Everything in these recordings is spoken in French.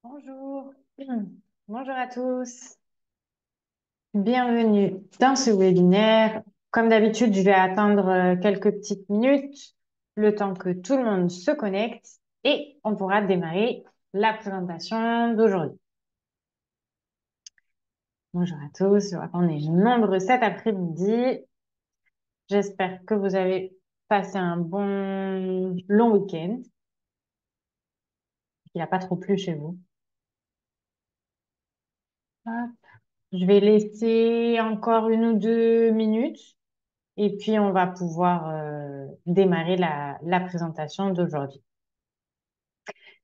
Bonjour. Bonjour à tous. Bienvenue dans ce webinaire. Comme d'habitude, je vais attendre quelques petites minutes, le temps que tout le monde se connecte et on pourra démarrer la présentation d'aujourd'hui. Bonjour à tous. Je vois qu'on est nombreux cet après-midi. J'espère que vous avez passé un bon long week-end, qu'il n'a pas trop plu chez vous. Hop. Je vais laisser encore 1 ou 2 minutes. Et puis, on va pouvoir démarrer la présentation d'aujourd'hui.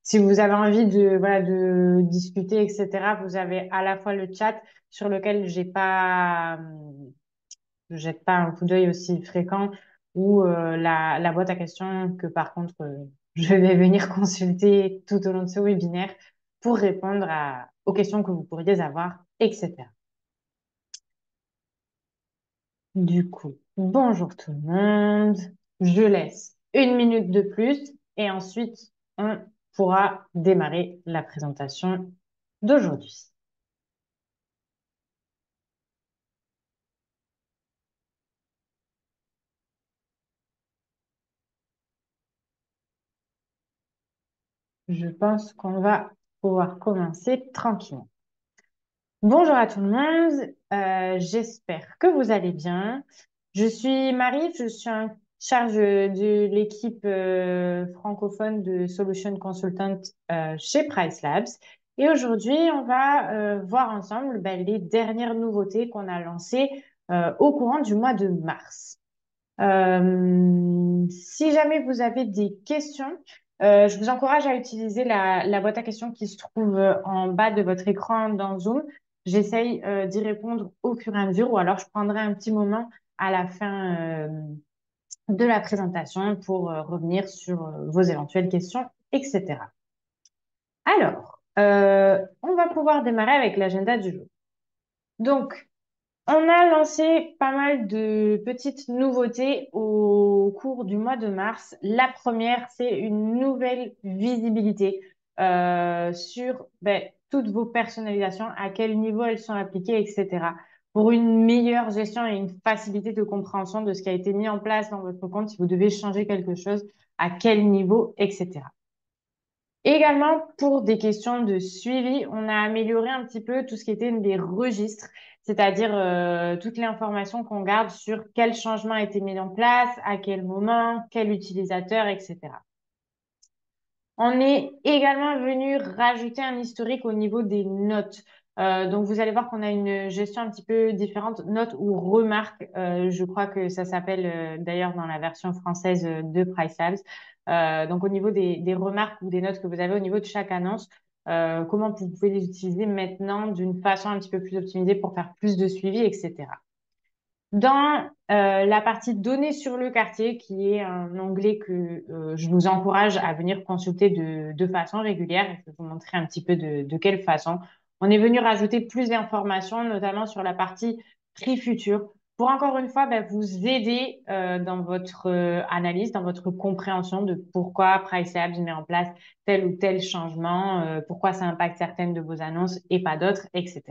Si vous avez envie de discuter, etc., vous avez à la fois le chat sur lequel je jette pas un coup d'œil aussi fréquent ou la boîte à questions que par contre, je vais venir consulter tout au long de ce webinaire pour répondre aux questions que vous pourriez avoir, etc. Du coup, bonjour tout le monde. Je laisse 1 minute de plus et ensuite on pourra démarrer la présentation d'aujourd'hui. Je pense qu'on va pouvoir commencer tranquillement. Bonjour à tout le monde. J'espère que vous allez bien. Je suis Marie, je suis en charge de l'équipe francophone de Solution Consultant chez Price Labs. Et aujourd'hui, on va voir ensemble les dernières nouveautés qu'on a lancées au courant du mois de mars. Si jamais vous avez des questions, je vous encourage à utiliser la boîte à questions qui se trouve en bas de votre écran dans Zoom. J'essaye d'y répondre au fur et à mesure ou alors je prendrai un petit moment à la fin de la présentation pour revenir sur vos éventuelles questions, etc. Alors, on va pouvoir démarrer avec l'agenda du jour. Donc, on a lancé pas mal de petites nouveautés au cours du mois de mars. La première, c'est une nouvelle visibilité sur toutes vos personnalisations, à quel niveau elles sont appliquées, etc. Pour une meilleure gestion et une facilité de compréhension de ce qui a été mis en place dans votre compte, si vous devez changer quelque chose, à quel niveau, etc. Également, pour des questions de suivi, on a amélioré un petit peu tout ce qui était des registres, c'est-à-dire toutes les informations qu'on garde sur quel changement a été mis en place, à quel moment, quel utilisateur, etc. On est également venu rajouter un historique au niveau des notes. Donc, vous allez voir qu'on a une gestion un petit peu différente, notes ou remarques. Je crois que ça s'appelle d'ailleurs dans la version française de Price Labs. Donc, au niveau des remarques ou des notes que vous avez au niveau de chaque annonce, comment vous pouvez les utiliser maintenant d'une façon un petit peu plus optimisée pour faire plus de suivi, etc. Dans la partie données sur le quartier, qui est un onglet que je vous encourage à venir consulter de façon régulière, je vais vous montrer un petit peu de quelle façon. On est venu rajouter plus d'informations, notamment sur la partie prix futur, pour encore une fois vous aider dans votre analyse, dans votre compréhension de pourquoi Price Labs met en place tel ou tel changement, pourquoi ça impacte certaines de vos annonces et pas d'autres, etc.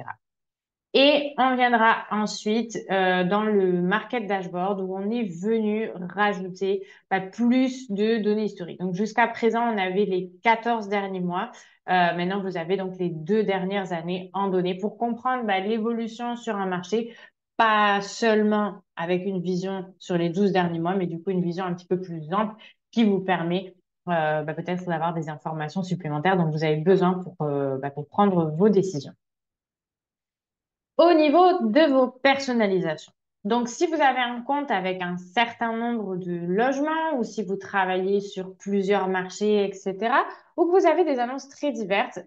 Et on viendra ensuite dans le Market Dashboard où on est venu rajouter plus de données historiques. Donc jusqu'à présent, on avait les 14 derniers mois. Maintenant, vous avez donc les 2 dernières années en données pour comprendre l'évolution sur un marché, pas seulement avec une vision sur les 12 derniers mois, mais du coup une vision un petit peu plus ample qui vous permet peut-être d'avoir des informations supplémentaires dont vous avez besoin pour prendre vos décisions. Au niveau de vos personnalisations. Donc, si vous avez un compte avec un certain nombre de logements ou si vous travaillez sur plusieurs marchés, etc., ou que vous avez des annonces très diverses,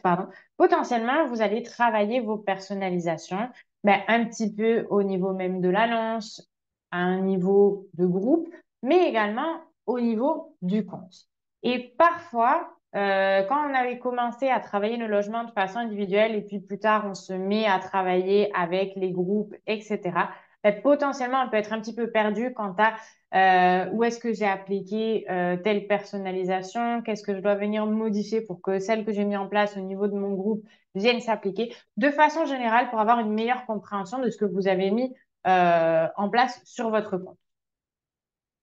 pardon, potentiellement, vous allez travailler vos personnalisations un petit peu au niveau même de l'annonce, à un niveau de groupe, mais également au niveau du compte. Et parfois, quand on avait commencé à travailler le logement de façon individuelle et puis plus tard on se met à travailler avec les groupes, etc., potentiellement, elle peut être un petit peu perdue quant à où est-ce que j'ai appliqué telle personnalisation, qu'est-ce que je dois venir modifier pour que celle que j'ai mis en place au niveau de mon groupe vienne s'appliquer, de façon générale pour avoir une meilleure compréhension de ce que vous avez mis en place sur votre compte.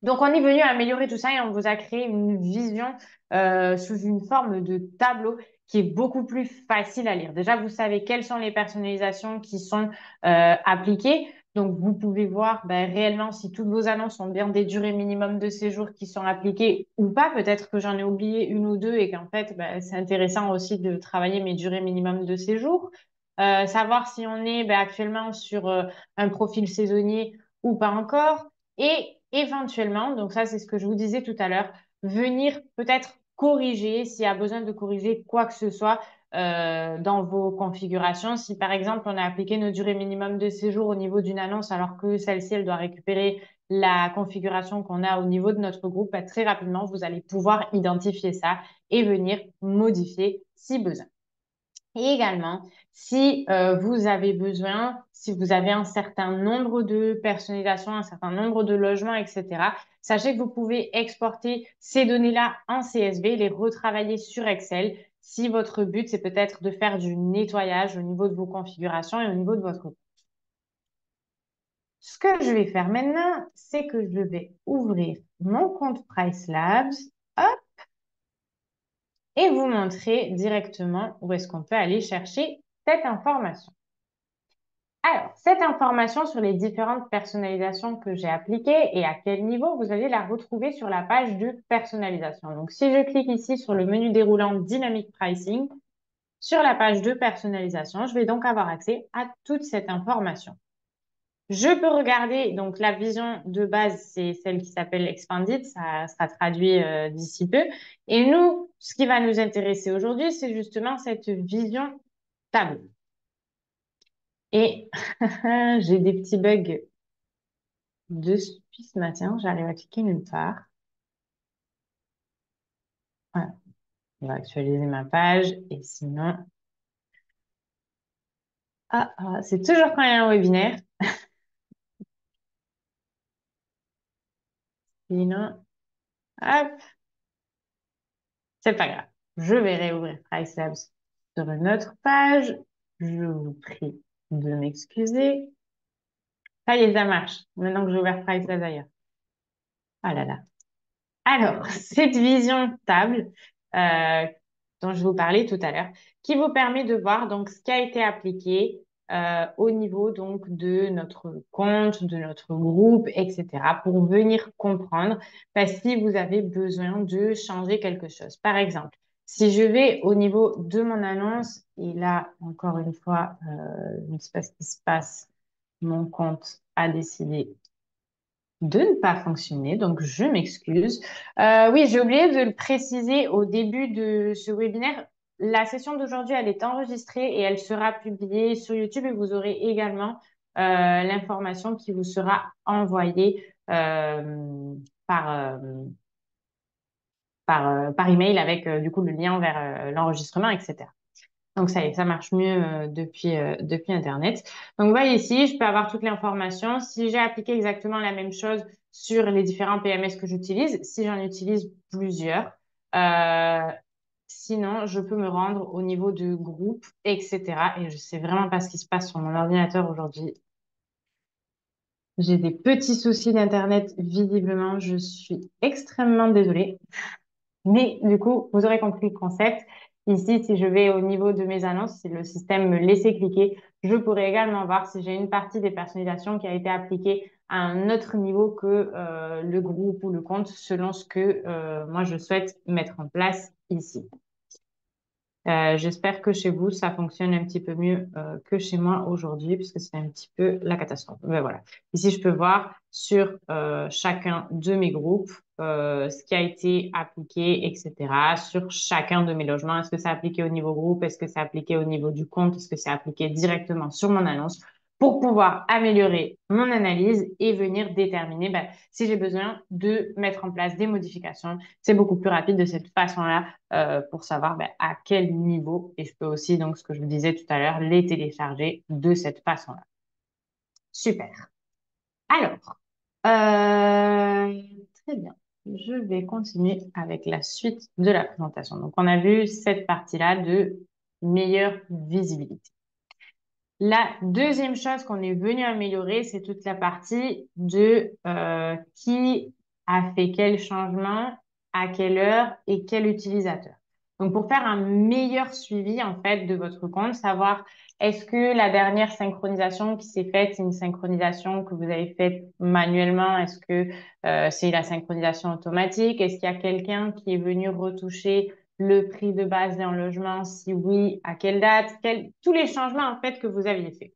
Donc, on est venu améliorer tout ça et on vous a créé une vision sous une forme de tableau qui est beaucoup plus facile à lire. Déjà, vous savez quelles sont les personnalisations qui sont appliquées. Donc, vous pouvez voir ben, réellement si toutes vos annonces ont bien des durées minimum de séjour qui sont appliquées ou pas. Peut-être que j'en ai oublié une ou deux et qu'en fait, ben, c'est intéressant aussi de travailler mes durées minimum de séjour. Savoir si on est ben, actuellement sur un profil saisonnier ou pas encore. Et éventuellement, donc ça c'est ce que je vous disais tout à l'heure, venir peut-être corriger s'il y a besoin de corriger quoi que ce soit dans vos configurations. Si par exemple on a appliqué nos durées minimum de séjour au niveau d'une annonce alors que celle-ci elle doit récupérer la configuration qu'on a au niveau de notre groupe, bah, très rapidement vous allez pouvoir identifier ça et venir modifier si besoin. Et également, si vous avez besoin, si vous avez un certain nombre de personnalisations, un certain nombre de logements, etc., sachez que vous pouvez exporter ces données-là en CSV, les retravailler sur Excel si votre but, c'est peut-être de faire du nettoyage au niveau de vos configurations et au niveau de votre compte. Ce que je vais faire maintenant, c'est que je vais ouvrir mon compte Price Labs, hop, et vous montrer directement où est-ce qu'on peut aller chercher cette information. Alors, cette information sur les différentes personnalisations que j'ai appliquées et à quel niveau, vous allez la retrouver sur la page de personnalisation. Donc, si je clique ici sur le menu déroulant Dynamic Pricing, sur la page de personnalisation, je vais donc avoir accès à toute cette information. Je peux regarder, donc la vision de base, c'est celle qui s'appelle Expanded, ça sera traduit d'ici peu. Et nous, ce qui va nous intéresser aujourd'hui, c'est justement cette vision tableau. Et j'ai des petits bugs depuis ce matin, j'arrive à cliquer nulle part. Voilà, on va actualiser ma page et sinon... c'est toujours quand il y a un webinaire. Sinon, hop, c'est pas grave. Je vais réouvrir Price Labs sur une autre page. Je vous prie de m'excuser. Ça y est, ça marche. Maintenant que j'ai ouvert Price Labs ailleurs. Ah là là. Alors, cette vision table euh, dont je vous parlais tout à l'heure, qui vous permet de voir donc ce qui a été appliqué au niveau donc de notre compte, de notre groupe, etc. pour venir comprendre si vous avez besoin de changer quelque chose. Par exemple, si je vais au niveau de mon annonce, et là, encore une fois, je ne sais pas ce qui se passe, mon compte a décidé de ne pas fonctionner, donc je m'excuse. Oui, j'ai oublié de le préciser au début de ce webinaire. La session d'aujourd'hui, elle est enregistrée et elle sera publiée sur YouTube et vous aurez également l'information qui vous sera envoyée par, par email avec du coup le lien vers l'enregistrement, etc. Donc, ça y est, ça marche mieux depuis Internet. Donc, vous voyez ici, je peux avoir toute l'information. Si j'ai appliqué exactement la même chose sur les différents PMS que j'utilise, si j'en utilise plusieurs. Euh, Sinon, je peux me rendre au niveau de groupe, etc. Et je sais vraiment pas ce qui se passe sur mon ordinateur aujourd'hui. J'ai des petits soucis d'Internet, visiblement. Je suis extrêmement désolée. Mais du coup, vous aurez compris le concept. Ici, si je vais au niveau de mes annonces, si le système me laissait cliquer, je pourrais également voir si j'ai une partie des personnalisations qui a été appliquée à un autre niveau que le groupe ou le compte, selon ce que moi je souhaite mettre en place ici. J'espère que chez vous, ça fonctionne un petit peu mieux que chez moi aujourd'hui, puisque c'est un petit peu la catastrophe. Mais voilà. Ici, je peux voir sur chacun de mes groupes ce qui a été appliqué, etc. Sur chacun de mes logements. Est-ce que c'est appliqué au niveau groupe? Est-ce que c'est appliqué au niveau du compte? Est-ce que c'est appliqué directement sur mon annonce? Pour pouvoir améliorer mon analyse et venir déterminer si j'ai besoin de mettre en place des modifications. C'est beaucoup plus rapide de cette façon-là pour savoir à quel niveau. Et je peux aussi, donc, ce que je vous disais tout à l'heure, les télécharger de cette façon-là. Super. Alors, très bien. Je vais continuer avec la suite de la présentation. Donc, on a vu cette partie-là de meilleure visibilité. La deuxième chose qu'on est venu améliorer, c'est toute la partie de qui a fait quel changement, à quelle heure et quel utilisateur. Donc, pour faire un meilleur suivi en fait de votre compte, savoir est-ce que la dernière synchronisation qui s'est faite, c'est une synchronisation que vous avez faite manuellement? Est-ce que c'est la synchronisation automatique? Est-ce qu'il y a quelqu'un qui est venu retoucher le prix de base d'un logement? Si oui, à quelle date? Tous les changements en fait que vous aviez fait.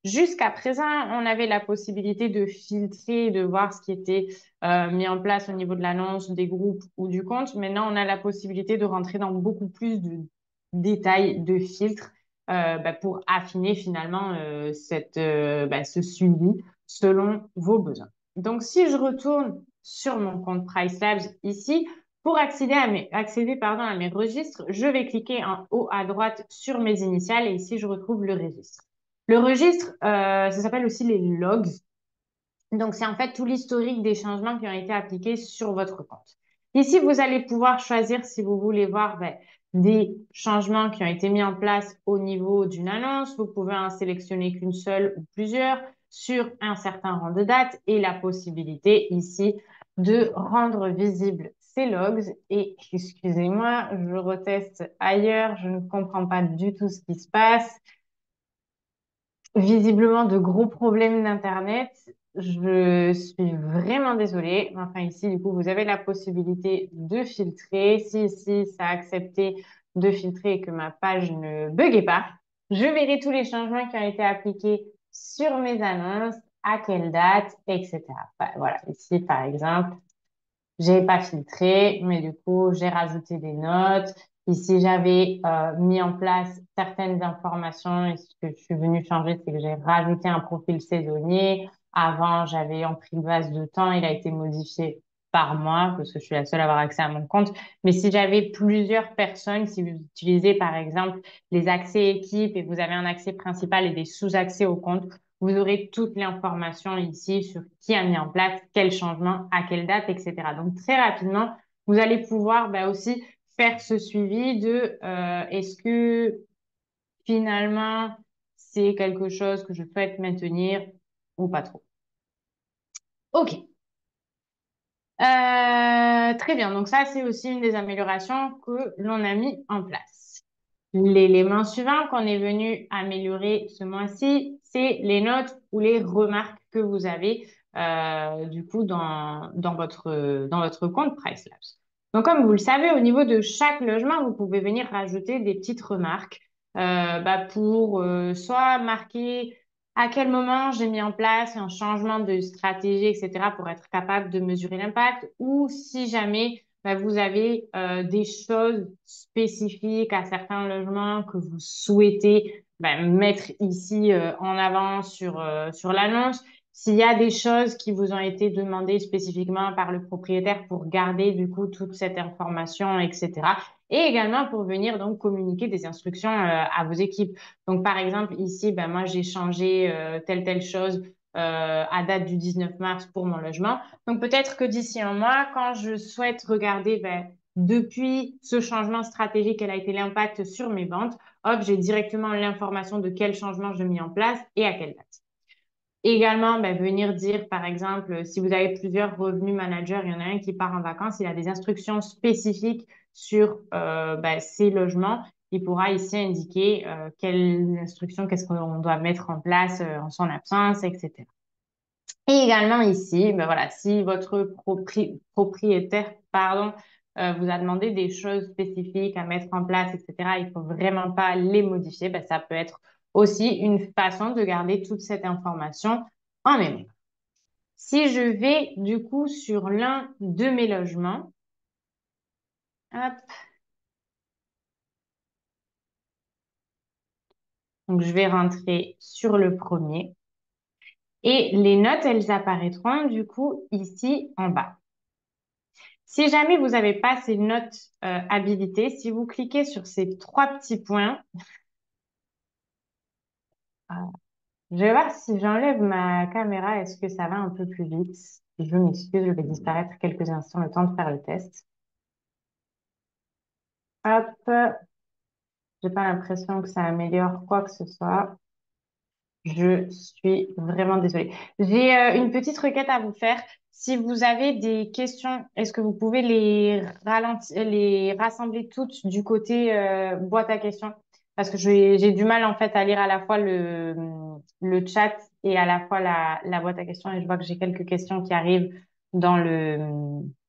Jusqu'à présent, on avait la possibilité de filtrer, de voir ce qui était mis en place au niveau de l'annonce, des groupes ou du compte. Maintenant, on a la possibilité de rentrer dans beaucoup plus de détails, de filtres pour affiner finalement ce suivi selon vos besoins. Donc, si je retourne sur mon compte PriceLabs ici, pour accéder à mes registres, je vais cliquer en haut à droite sur mes initiales et ici, je retrouve le registre. Le registre, ça s'appelle aussi les logs. Donc, c'est en fait tout l'historique des changements qui ont été appliqués sur votre compte. Ici, vous allez pouvoir choisir si vous voulez voir des changements qui ont été mis en place au niveau d'une annonce. Vous pouvez en sélectionner qu'une seule ou plusieurs sur un certain rang de date et la possibilité ici de rendre visibles ces logs. Et excusez-moi, je reteste ailleurs, je ne comprends pas du tout ce qui se passe. Visiblement de gros problèmes d'Internet. Je suis vraiment désolée. Enfin, ici, du coup, vous avez la possibilité de filtrer. Si ici, ça a accepté de filtrer et que ma page ne buguait pas, je verrai tous les changements qui ont été appliqués sur mes annonces, à quelle date, etc. Voilà, ici, par exemple, j'ai pas filtré, mais du coup, j'ai rajouté des notes. Ici, j'avais mis en place certaines informations et ce que je suis venue changer, c'est que j'ai rajouté un profil saisonnier. Avant, j'avais en pris base de temps, il a été modifié par mois parce que je suis la seule à avoir accès à mon compte. Mais si j'avais plusieurs personnes, si vous utilisez par exemple les accès équipes et vous avez un accès principal et des sous-accès au compte, vous aurez toute l'information ici sur qui a mis en place quel changement, à quelle date, etc. Donc, très rapidement, vous allez pouvoir aussi faire ce suivi de est-ce que finalement, c'est quelque chose que je souhaite maintenir ou pas trop. OK. Très bien. Donc, ça, c'est aussi une des améliorations que l'on a mis en place. L'élément suivant qu'on est venu améliorer ce mois-ci, c'est les notes ou les remarques que vous avez du coup dans votre compte PriceLabs. Donc, comme vous le savez, au niveau de chaque logement, vous pouvez venir rajouter des petites remarques pour soit marquer à quel moment j'ai mis en place un changement de stratégie, etc., pour être capable de mesurer l'impact, ou si jamais vous avez des choses spécifiques à certains logements que vous souhaitez mettre ici en avant sur l'annonce. S'il y a des choses qui vous ont été demandées spécifiquement par le propriétaire pour garder du coup toute cette information, etc. Et également pour venir donc communiquer des instructions à vos équipes. Donc par exemple ici, moi j'ai changé telle chose à date du 19 mars pour mon logement. Donc peut-être que d'ici un mois, quand je souhaite regarder depuis ce changement stratégique, quel a été l'impact sur mes ventes, hop, j'ai directement l'information de quel changement je mis en place et à quelle date. Également, venir dire, par exemple, si vous avez plusieurs revenus managers, il y en a un qui part en vacances, il a des instructions spécifiques sur ces logements. Il pourra ici indiquer quelles instructions, qu'est-ce qu'on doit mettre en place en son absence, etc. Et également ici, voilà, si votre propriétaire, pardon, vous a demandé des choses spécifiques à mettre en place, etc., il faut vraiment pas les modifier. Ça peut être aussi une façon de garder toute cette information en mémoire. Si je vais du coup sur l'un de mes logements, hop, donc je vais rentrer sur le premier et les notes, elles apparaîtront du coup ici en bas. Si jamais vous n'avez pas ces notes habilitées, si vous cliquez sur ces trois petits points, Je vais voir si j'enlève ma caméra, est-ce que ça va un peu plus vite? Je m'excuse, je vais disparaître quelques instants le temps de faire le test. Hop, j'ai pas l'impression que ça améliore quoi que ce soit. Je suis vraiment désolée. J'ai une petite requête à vous faire. Si vous avez des questions, est-ce que vous pouvez les rassembler toutes du côté boîte à questions? Parce que j'ai du mal en fait à lire à la fois le chat et à la fois la boîte à questions. Et je vois que j'ai quelques questions qui arrivent dans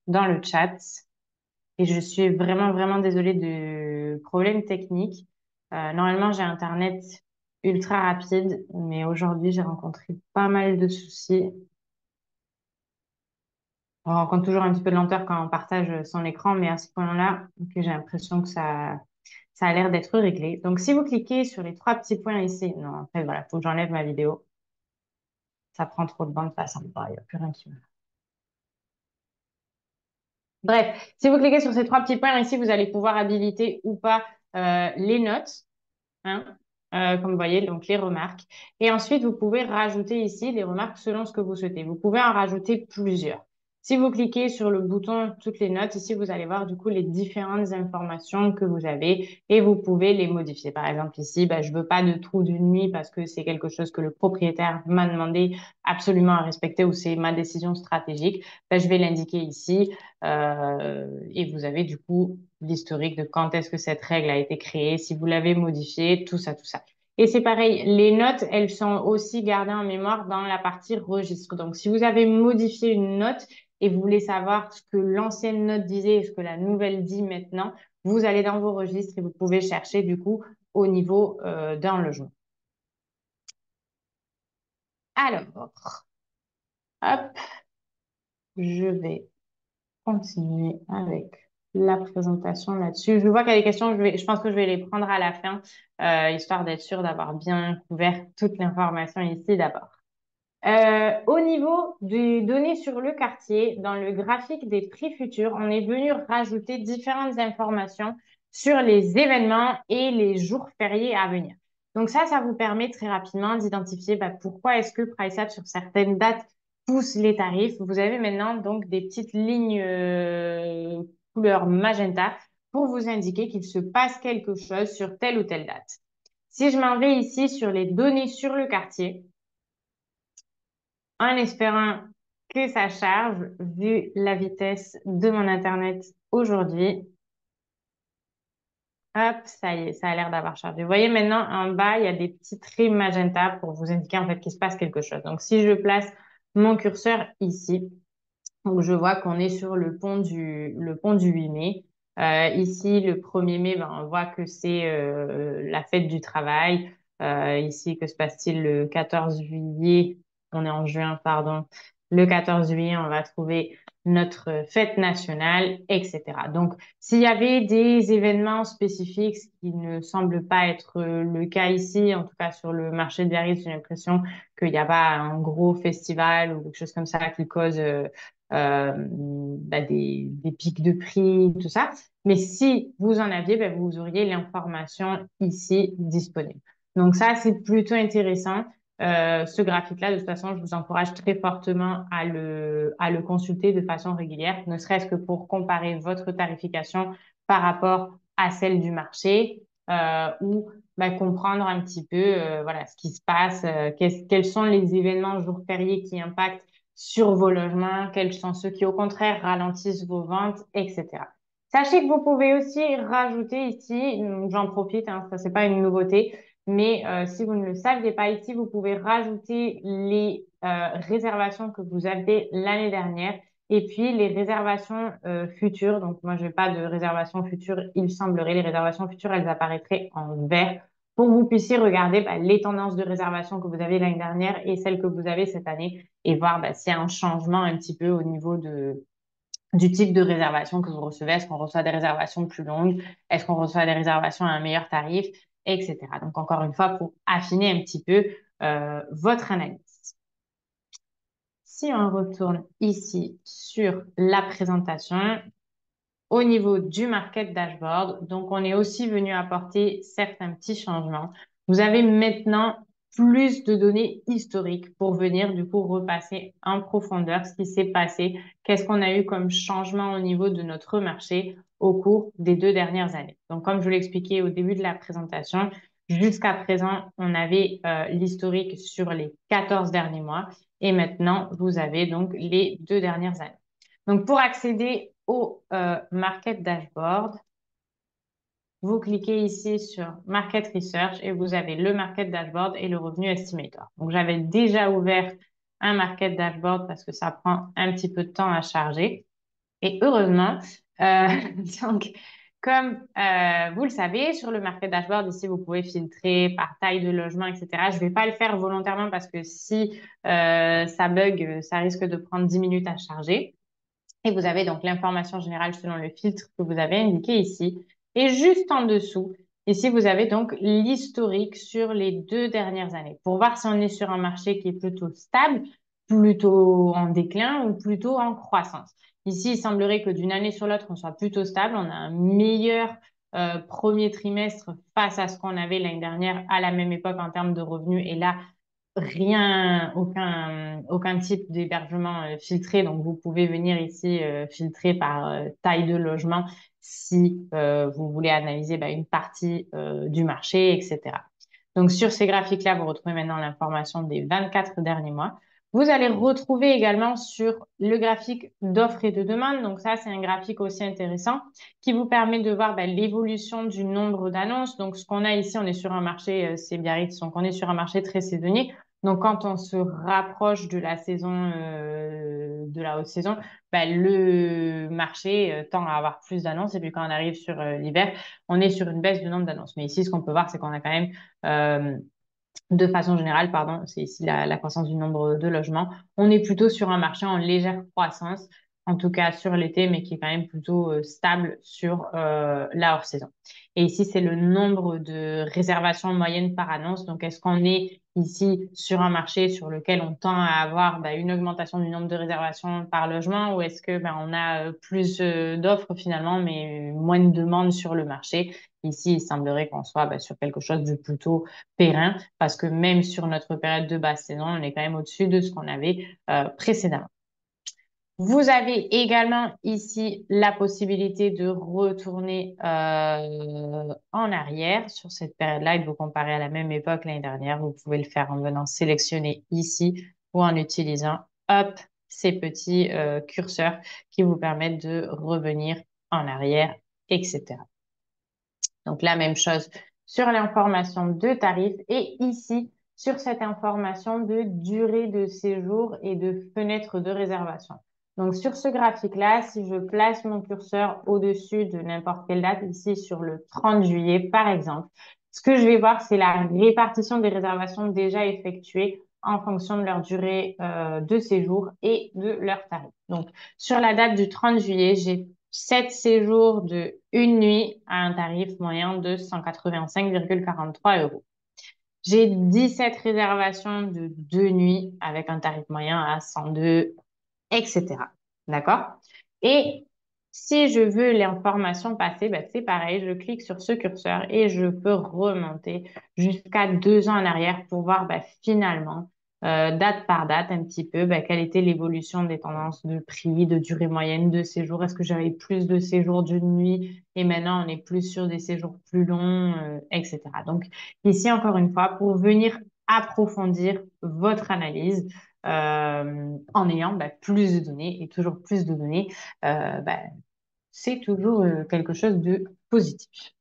dans le chat. Et je suis vraiment, vraiment désolée de problèmes techniques. Normalement, j'ai Internet ultra rapide, mais aujourd'hui, j'ai rencontré pas mal de soucis. On rencontre toujours un petit peu de lenteur quand on partage son écran, mais à ce point-là, ok, j'ai l'impression que ça a l'air d'être réglé. Donc, si vous cliquez sur les trois petits points ici, non, en fait, voilà, faut que j'enlève ma vidéo. Ça prend trop de bande passante. Il n'y a plus rien qui me... Bref, si vous cliquez sur ces trois petits points ici, vous allez pouvoir habiliter ou pas les notes. Hein, comme vous voyez, donc les remarques. Et ensuite, vous pouvez rajouter ici des remarques selon ce que vous souhaitez. Vous pouvez en rajouter plusieurs. Si vous cliquez sur le bouton toutes les notes, ici, vous allez voir du coup les différentes informations que vous avez et vous pouvez les modifier. Par exemple, ici, bah, je veux pas de trou de nuit parce que c'est quelque chose que le propriétaire m'a demandé absolument à respecter ou c'est ma décision stratégique. Bah, je vais l'indiquer ici et vous avez du coup l'historique de quand est-ce que cette règle a été créée, si vous l'avez modifiée, tout ça, tout ça. Et c'est pareil, les notes, elles sont aussi gardées en mémoire dans la partie registre. Donc, si vous avez modifié une note et vous voulez savoir ce que l'ancienne note disait et ce que la nouvelle dit maintenant, vous allez dans vos registres et vous pouvez chercher du coup au niveau d'un logement. Alors, hop, je vais continuer avec la présentation là-dessus. Je vois qu'il y a des questions, je pense que je vais les prendre à la fin, histoire d'être sûre d'avoir bien couvert toute l'information ici d'abord. Au niveau des données sur le quartier, dans le graphique des prix futurs, on est venu rajouter différentes informations sur les événements et les jours fériés à venir. Donc ça vous permet très rapidement d'identifier bah, pourquoi est-ce que PriceApp sur certaines dates pousse les tarifs. Vous avez maintenant donc des petites lignes couleur magenta pour vous indiquer qu'il se passe quelque chose sur telle ou telle date. Si je m'en vais ici sur les données sur le quartier, en espérant que ça charge, vu la vitesse de mon Internet aujourd'hui. Hop, ça y est, ça a l'air d'avoir chargé. Vous voyez maintenant en bas, il y a des petits traits magenta pour vous indiquer en fait qu'il se passe quelque chose. Donc si je place mon curseur ici, donc je vois qu'on est sur le pont du 8 mai. Ici, le 1er mai, ben, on voit que c'est la fête du travail. Ici, que se passe-t-il le 14 juillet? On est en juin, pardon. Le 14 juillet, on va trouver notre fête nationale, etc. Donc, s'il y avait des événements spécifiques, ce qui ne semble pas être le cas ici, en tout cas sur le marché de Biarritz, j'ai l'impression qu'il n'y a pas un gros festival ou quelque chose comme ça qui cause bah, des pics de prix, tout ça. Mais si vous en aviez, bah, vous auriez l'information ici disponible. Donc ça, c'est plutôt intéressant. Ce graphique-là, de toute façon, je vous encourage très fortement à le consulter de façon régulière, ne serait-ce que pour comparer votre tarification par rapport à celle du marché ou bah, comprendre un petit peu voilà, ce qui se passe, quels sont les événements jours fériés qui impactent sur vos logements, quels sont ceux qui au contraire ralentissent vos ventes, etc. Sachez que vous pouvez aussi rajouter ici, j'en profite, hein, ça c'est pas une nouveauté, mais si vous ne le saviez pas ici, vous pouvez rajouter les réservations que vous avez l'année dernière et puis les réservations futures. Donc moi je n'ai pas de réservation future, il semblerait les réservations futures elles apparaîtraient en vert pour que vous puissiez regarder bah, les tendances de réservation que vous avez l'année dernière et celles que vous avez cette année et voir bah, s'il y a un changement un petit peu au niveau du type de réservation que vous recevez. Est-ce qu'on reçoit des réservations plus longues? Est-ce qu'on reçoit des réservations à un meilleur tarif? Etc. Donc, encore une fois, pour affiner un petit peu votre analyse. Si on retourne ici sur la présentation, au niveau du market dashboard, donc on est aussi venu apporter certains petits changements. Vous avez maintenant plus de données historiques pour venir du coup repasser en profondeur ce qui s'est passé, qu'est-ce qu'on a eu comme changement au niveau de notre marché au cours des 2 dernières années. Donc, comme je vous l'expliquais au début de la présentation, jusqu'à présent, on avait l'historique sur les 14 derniers mois et maintenant, vous avez donc les 2 dernières années. Donc, pour accéder au Market Dashboard, vous cliquez ici sur Market Research et vous avez le Market Dashboard et le Revenu Estimator. Donc, j'avais déjà ouvert un Market Dashboard parce que ça prend un petit peu de temps à charger. Et heureusement, euh, donc, comme vous le savez, sur le Market Dashboard, ici, vous pouvez filtrer par taille de logement, etc. Je ne vais pas le faire volontairement parce que si ça bug, ça risque de prendre 10 minutes à charger. Et vous avez donc l'information générale selon le filtre que vous avez indiqué ici. Et juste en dessous, ici, vous avez donc l'historique sur les 2 dernières années pour voir si on est sur un marché qui est plutôt stable, plutôt en déclin ou plutôt en croissance. Ici, il semblerait que d'une année sur l'autre, on soit plutôt stable. On a un meilleur premier trimestre face à ce qu'on avait l'année dernière à la même époque en termes de revenus. Et là, rien, aucun type d'hébergement filtré. Donc, vous pouvez venir ici filtrer par taille de logement si vous voulez analyser une partie du marché, etc. Donc, sur ces graphiques-là, vous retrouvez maintenant l'information des 24 derniers mois. Vous allez retrouver également sur le graphique d'offres et de demandes. Donc, ça, c'est un graphique aussi intéressant qui vous permet de voir l'évolution du nombre d'annonces. Donc, ce qu'on a ici, on est sur un marché, c'est Biarritz, donc on est sur un marché très saisonnier. Donc, quand on se rapproche de la saison, de la haute saison, le marché tend à avoir plus d'annonces. Et puis, quand on arrive sur l'hiver, on est sur une baisse du nombre d'annonces. Mais ici, ce qu'on peut voir, c'est qu'on a quand même, de façon générale, pardon, c'est ici la croissance du nombre de logements. On est plutôt sur un marché en légère croissance, en tout cas sur l'été, mais qui est quand même plutôt stable sur la hors-saison. Et ici, c'est le nombre de réservations moyennes par annonce. Donc, est-ce qu'on est ici sur un marché sur lequel on tend à avoir une augmentation du nombre de réservations par logement ou est-ce que on a plus d'offres finalement, mais moins de demandes sur le marché? Ici, il semblerait qu'on soit sur quelque chose de plutôt périn parce que même sur notre période de basse saison, on est quand même au-dessus de ce qu'on avait précédemment. Vous avez également ici la possibilité de retourner en arrière sur cette période-là et de vous comparer à la même époque l'année dernière. Vous pouvez le faire en venant sélectionner ici ou en utilisant hop, ces petits curseurs qui vous permettent de revenir en arrière, etc. Donc, la même chose sur l'information de tarif et ici sur cette information de durée de séjour et de fenêtre de réservation. Donc, sur ce graphique-là, si je place mon curseur au-dessus de n'importe quelle date, ici sur le 30 juillet, par exemple, ce que je vais voir, c'est la répartition des réservations déjà effectuées en fonction de leur durée de séjour et de leur tarif. Donc, sur la date du 30 juillet, j'ai 7 séjours de une nuit à un tarif moyen de 185,43 euros. J'ai 17 réservations de 2 nuits avec un tarif moyen à 102, etc. D'accord? Et si je veux l'information passer, c'est pareil, je clique sur ce curseur et je peux remonter jusqu'à 2 ans en arrière pour voir finalement, date par date, un petit peu, quelle était l'évolution des tendances de prix, de durée moyenne de séjour. Est-ce que j'avais plus de séjours d'une nuit et maintenant on est plus sur des séjours plus longs, etc. Donc ici, encore une fois, pour venir approfondir votre analyse, en ayant plus de données et toujours plus de données, c'est toujours quelque chose de positif.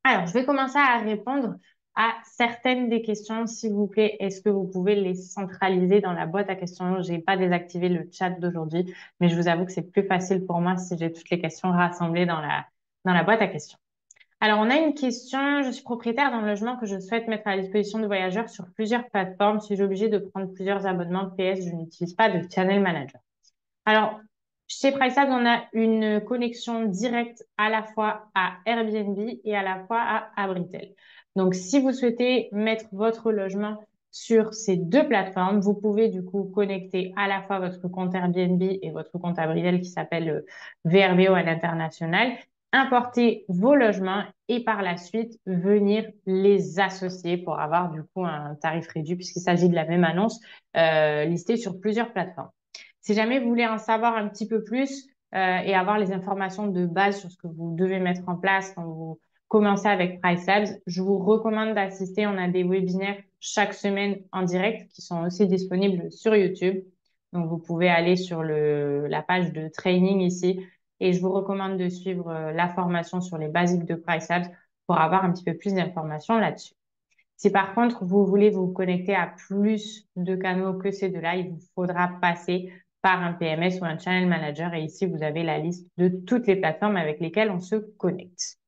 Alors, je vais commencer à répondre à certaines des questions, s'il vous plaît. Est-ce que vous pouvez les centraliser dans la boîte à questions? Je n'ai pas désactivé le chat d'aujourd'hui, mais je vous avoue que c'est plus facile pour moi si j'ai toutes les questions rassemblées dans la boîte à questions. Alors, on a une question. Je suis propriétaire d'un logement que je souhaite mettre à la disposition de voyageurs sur plusieurs plateformes. Suis-je obligée de prendre plusieurs abonnements? PS, je n'utilise pas de channel manager. Alors, chez PriceLabs, on a une connexion directe à la fois à Airbnb et à la fois à Abritel. Donc, si vous souhaitez mettre votre logement sur ces deux plateformes, vous pouvez du coup connecter à la fois votre compte Airbnb et votre compte Abritel qui s'appelle VRBO à l'international. importer vos logements et par la suite venir les associer pour avoir du coup un tarif réduit puisqu'il s'agit de la même annonce listée sur plusieurs plateformes. Si jamais vous voulez en savoir un petit peu plus et avoir les informations de base sur ce que vous devez mettre en place quand vous commencez avec Price Labs, je vous recommande d'assister. On a des webinaires chaque semaine en direct qui sont aussi disponibles sur YouTube. Donc, vous pouvez aller sur la page de training ici et je vous recommande de suivre la formation sur les basiques de Price Labs pour avoir un petit peu plus d'informations là-dessus. Si par contre, vous voulez vous connecter à plus de canaux que ces deux-là, il vous faudra passer par un PMS ou un Channel Manager. Et ici, vous avez la liste de toutes les plateformes avec lesquelles on se connecte.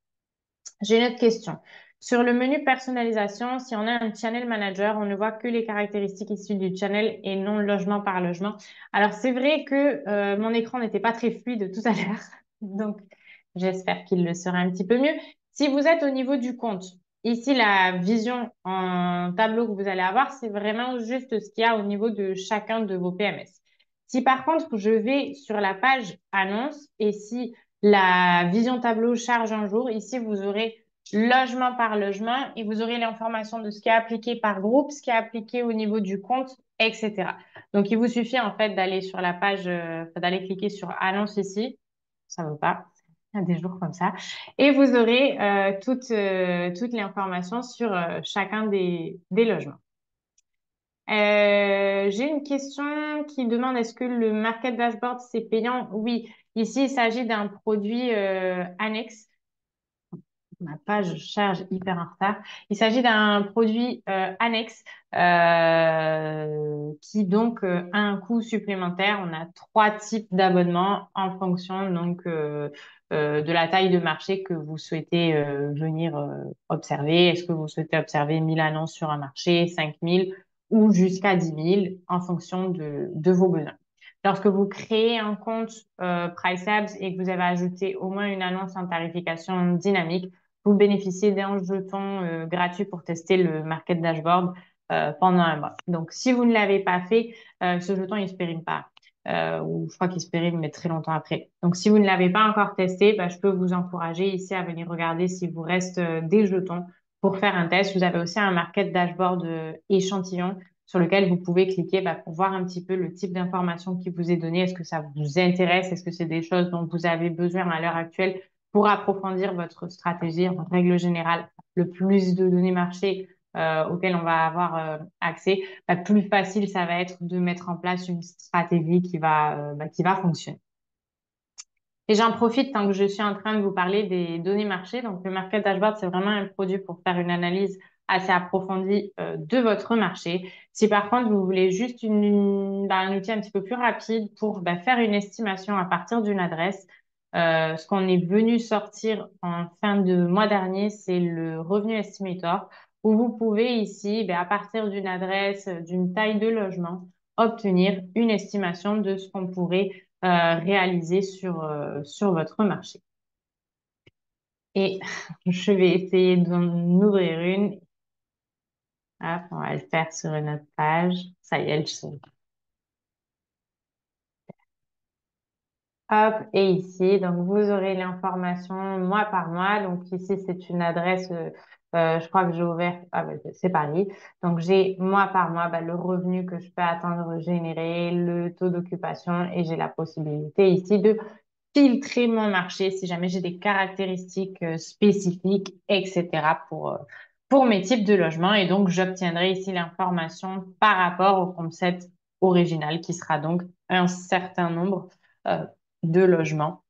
J'ai une autre question. Sur le menu personnalisation, si on a un channel manager, on ne voit que les caractéristiques issues du channel et non logement par logement. Alors, c'est vrai que mon écran n'était pas très fluide tout à l'heure, donc j'espère qu'il le sera un petit peu mieux. Si vous êtes au niveau du compte, ici, la vision en tableau que vous allez avoir, c'est vraiment juste ce qu'il y a au niveau de chacun de vos PMS. Si par contre, je vais sur la page annonce et si la vision tableau charge un jour. Ici, vous aurez logement par logement et vous aurez l'information de ce qui est appliqué par groupe, ce qui est appliqué au niveau du compte, etc. Donc, il vous suffit en fait d'aller sur la page, d'aller cliquer sur annonce ici. Ça ne veut pas. Il y a des jours comme ça. Et vous aurez toute l'information sur chacun des logements. J'ai une question qui demande est-ce que le Market Dashboard, c'est payant? Oui, ici, il s'agit d'un produit annexe. Ma page charge hyper en retard. Il s'agit d'un produit annexe qui donc a un coût supplémentaire. On a trois types d'abonnements en fonction donc de la taille de marché que vous souhaitez venir observer. Est-ce que vous souhaitez observer 1000 annonces sur un marché, 5000 ou jusqu'à 10 000 en fonction de vos besoins. Lorsque vous créez un compte Price Labs et que vous avez ajouté au moins une annonce en tarification dynamique, vous bénéficiez d'un jeton gratuit pour tester le Market Dashboard pendant un mois. Donc, si vous ne l'avez pas fait, ce jeton, il ne se périme pas. Ou je crois qu'il se périme, mais très longtemps après. Donc, si vous ne l'avez pas encore testé, bah, je peux vous encourager ici à venir regarder s'il vous reste des jetons pour faire un test. Vous avez aussi un Market Dashboard échantillon sur lequel vous pouvez cliquer bah, pour voir un petit peu le type d'information qui vous est donné. Est-ce que ça vous intéresse? Est-ce que c'est des choses dont vous avez besoin à l'heure actuelle pour approfondir votre stratégie en règle générale? Le plus de données marché auxquelles on va avoir accès, bah, plus facile ça va être de mettre en place une stratégie qui va fonctionner. Et j'en profite tant que je suis en train de vous parler des données marché. Donc, le Market Dashboard, c'est vraiment un produit pour faire une analyse assez approfondie de votre marché. Si par contre, vous voulez juste un outil un petit peu plus rapide pour faire une estimation à partir d'une adresse, ce qu'on est venu sortir en fin de mois dernier, c'est le Revenu Estimator, où vous pouvez ici, à partir d'une adresse, d'une taille de logement, obtenir une estimation de ce qu'on pourrait réaliser sur votre marché. Et je vais essayer d'en ouvrir une. Hop, on va le faire sur une autre page. Ça y est, elle s'ouvre. Hop, et ici, donc vous aurez l'information mois par mois. Donc ici, c'est une adresse, je crois que j'ai ouvert, ah, bah, c'est Paris. Donc j'ai mois par mois le revenu que je peux attendre générer, le taux d'occupation et j'ai la possibilité ici de filtrer mon marché si jamais j'ai des caractéristiques spécifiques, etc. Pour mes types de logements. Et donc, j'obtiendrai ici l'information par rapport au concept original qui sera donc un certain nombre euh, de logements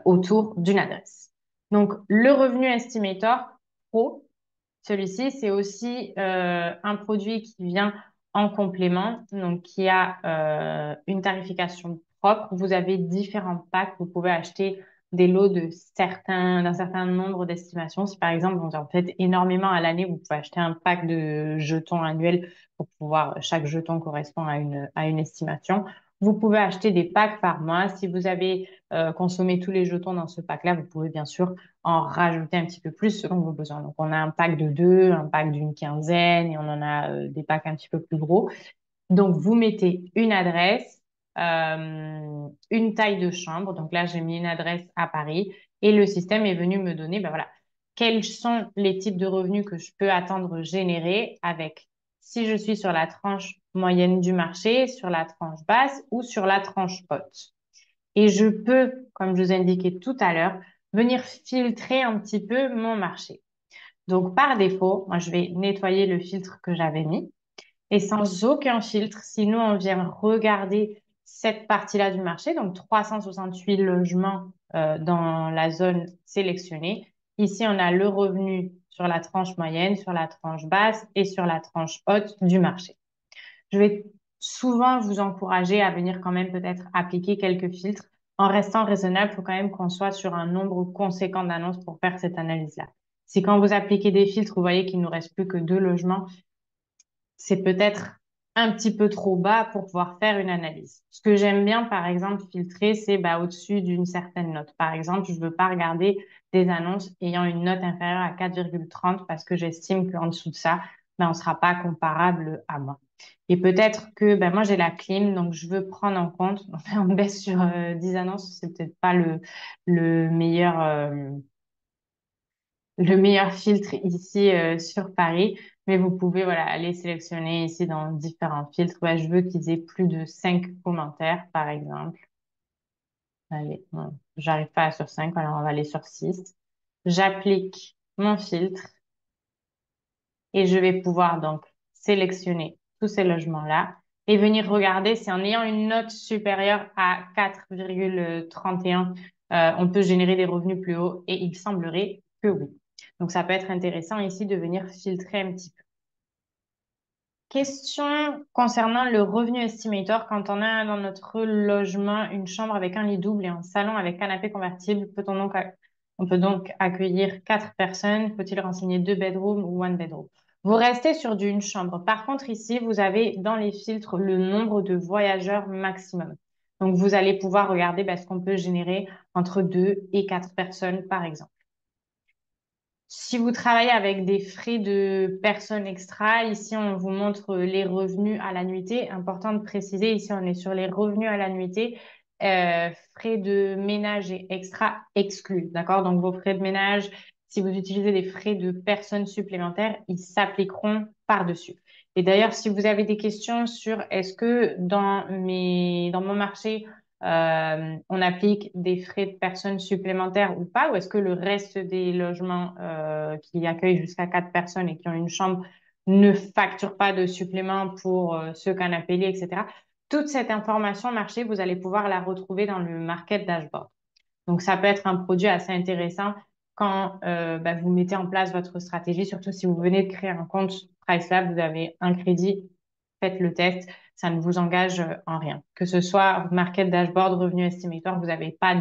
autour d'une adresse. Donc, le revenu estimator pro, celui-ci, c'est aussi un produit qui vient en complément, donc qui a une tarification propre. Vous avez différents packs. Vous pouvez acheter des lots d'un certain nombre d'estimations. Si par exemple, vous en faites énormément à l'année, vous pouvez acheter un pack de jetons annuels pour pouvoir, chaque jeton correspond à une estimation. Vous pouvez acheter des packs par mois. Si vous avez consommé tous les jetons dans ce pack-là, vous pouvez bien sûr en rajouter un petit peu plus selon vos besoins. Donc, on a un pack de 2, un pack d'une quinzaine et on en a des packs un petit peu plus gros. Donc, vous mettez une adresse, une taille de chambre. Donc là, j'ai mis une adresse à Paris Et le système est venu me donner, ben voilà, quels sont les types de revenus que je peux attendre générer avec si je suis sur la tranche moyenne du marché, sur la tranche basse ou sur la tranche haute. Et je peux, comme je vous ai indiqué tout à l'heure, venir filtrer un petit peu mon marché. Donc, par défaut, moi, je vais nettoyer le filtre que j'avais mis. Et sans aucun filtre, si nous, on vient regarder cette partie-là du marché, donc 368 logements dans la zone sélectionnée. Ici, on a le revenu sur la tranche moyenne, sur la tranche basse et sur la tranche haute du marché. Je vais souvent vous encourager à venir quand même peut-être appliquer quelques filtres en restant raisonnable. Il faut quand même qu'on soit sur un nombre conséquent d'annonces pour faire cette analyse-là. Si quand vous appliquez des filtres, vous voyez qu'il ne nous reste plus que 2 logements, c'est peut-être un petit peu trop bas pour pouvoir faire une analyse. Ce que j'aime bien, par exemple, filtrer, c'est bah, au-dessus d'une certaine note. Par exemple, je ne veux pas regarder des annonces ayant une note inférieure à 4,30 parce que j'estime qu'en dessous de ça, ben, on ne sera pas comparable à moi. Et peut-être que ben, moi, j'ai la clim, donc je veux prendre en compte, on baisse sur 10 annonces, c'est peut-être pas le meilleur, le meilleur filtre ici sur Paris, mais vous pouvez voilà, aller sélectionner ici dans différents filtres. Ouais, je veux qu'ils aient plus de 5 commentaires, par exemple. Allez, bon, j'arrive pas sur 5, alors on va aller sur 6. J'applique mon filtre et je vais pouvoir donc sélectionner tous ces logements-là et venir regarder si en ayant une note supérieure à 4,31, on peut générer des revenus plus hauts et il semblerait que oui. Donc ça peut être intéressant ici de venir filtrer un petit peu. Question concernant le revenu estimator. Quand on a dans notre logement une chambre avec un lit double et un salon avec canapé convertible, on peut donc accueillir 4 personnes. Faut-il renseigner 2 bedrooms ou one bedroom? Vous restez sur d'une chambre. Par contre, ici, vous avez dans les filtres le nombre de voyageurs maximum. Donc, vous allez pouvoir regarder ce qu'on peut générer entre 2 et 4 personnes, par exemple. Si vous travaillez avec des frais de personnes extra, ici on vous montre les revenus à la nuitée. Important de préciser, ici on est sur les revenus à la nuitée, frais de ménage et extra exclus. D'accord? Donc vos frais de ménage, si vous utilisez des frais de personnes supplémentaires, ils s'appliqueront par-dessus. Et d'ailleurs, si vous avez des questions sur est-ce que dans mon marché, on applique des frais de personnes supplémentaires ou pas, ou est-ce que le reste des logements qui accueillent jusqu'à 4 personnes et qui ont une chambre ne facturent pas de supplément pour ce canapé lit, etc. Toute cette information marché, vous allez pouvoir la retrouver dans le Market Dashboard. Donc, ça peut être un produit assez intéressant quand vous mettez en place votre stratégie, surtout si vous venez de créer un compte PriceLab, vous avez un crédit, faites le test, ça ne vous engage en rien. Que ce soit Market Dashboard, Revenu Estimator, vous n'avez pas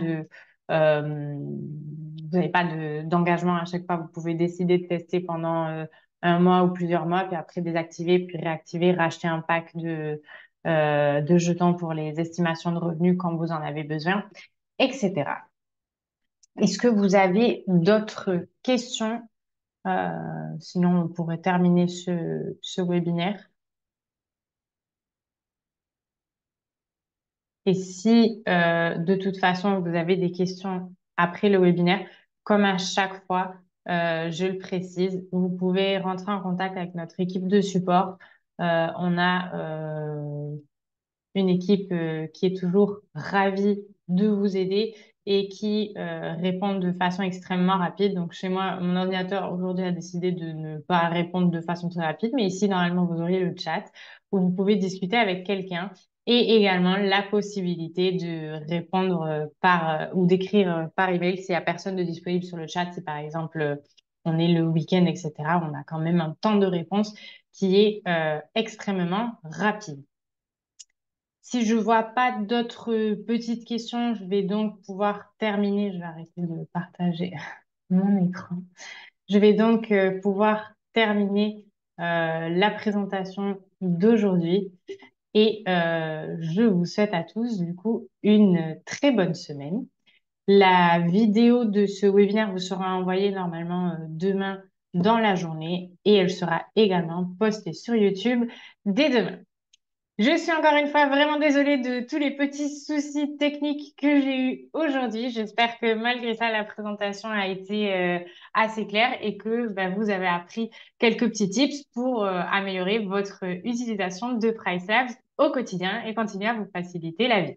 d'engagement à chaque fois. Vous pouvez décider de tester pendant un mois ou plusieurs mois, puis après désactiver, puis réactiver, racheter un pack de jetons pour les estimations de revenus quand vous en avez besoin, etc. Est-ce que vous avez d'autres questions? Sinon, on pourrait terminer ce webinaire. Et si de toute façon vous avez des questions après le webinaire, comme à chaque fois, je le précise, vous pouvez rentrer en contact avec notre équipe de support. On a une équipe qui est toujours ravie de vous aider et qui répond de façon extrêmement rapide. Donc chez moi, mon ordinateur aujourd'hui a décidé de ne pas répondre de façon très rapide, mais ici, normalement, vous auriez le chat où vous pouvez discuter avec quelqu'un et également la possibilité de répondre ou d'écrire par email s'il n'y a personne de disponible sur le chat. Si par exemple, on est le week-end, etc., on a quand même un temps de réponse qui est extrêmement rapide. Si je vois pas d'autres petites questions, je vais donc pouvoir terminer. Je vais arrêter de partager mon écran. Je vais donc pouvoir terminer la présentation d'aujourd'hui et je vous souhaite à tous du coup une très bonne semaine. La vidéo de ce webinaire vous sera envoyée normalement demain dans la journée et elle sera également postée sur YouTube dès demain. Je suis encore une fois vraiment désolée de tous les petits soucis techniques que j'ai eus aujourd'hui. J'espère que malgré ça, la présentation a été assez claire et que vous avez appris quelques petits tips pour améliorer votre utilisation de Price Labs au quotidien et continuer à vous faciliter la vie.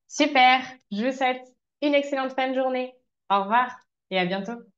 Super, je vous souhaite une excellente fin de journée. Au revoir et à bientôt.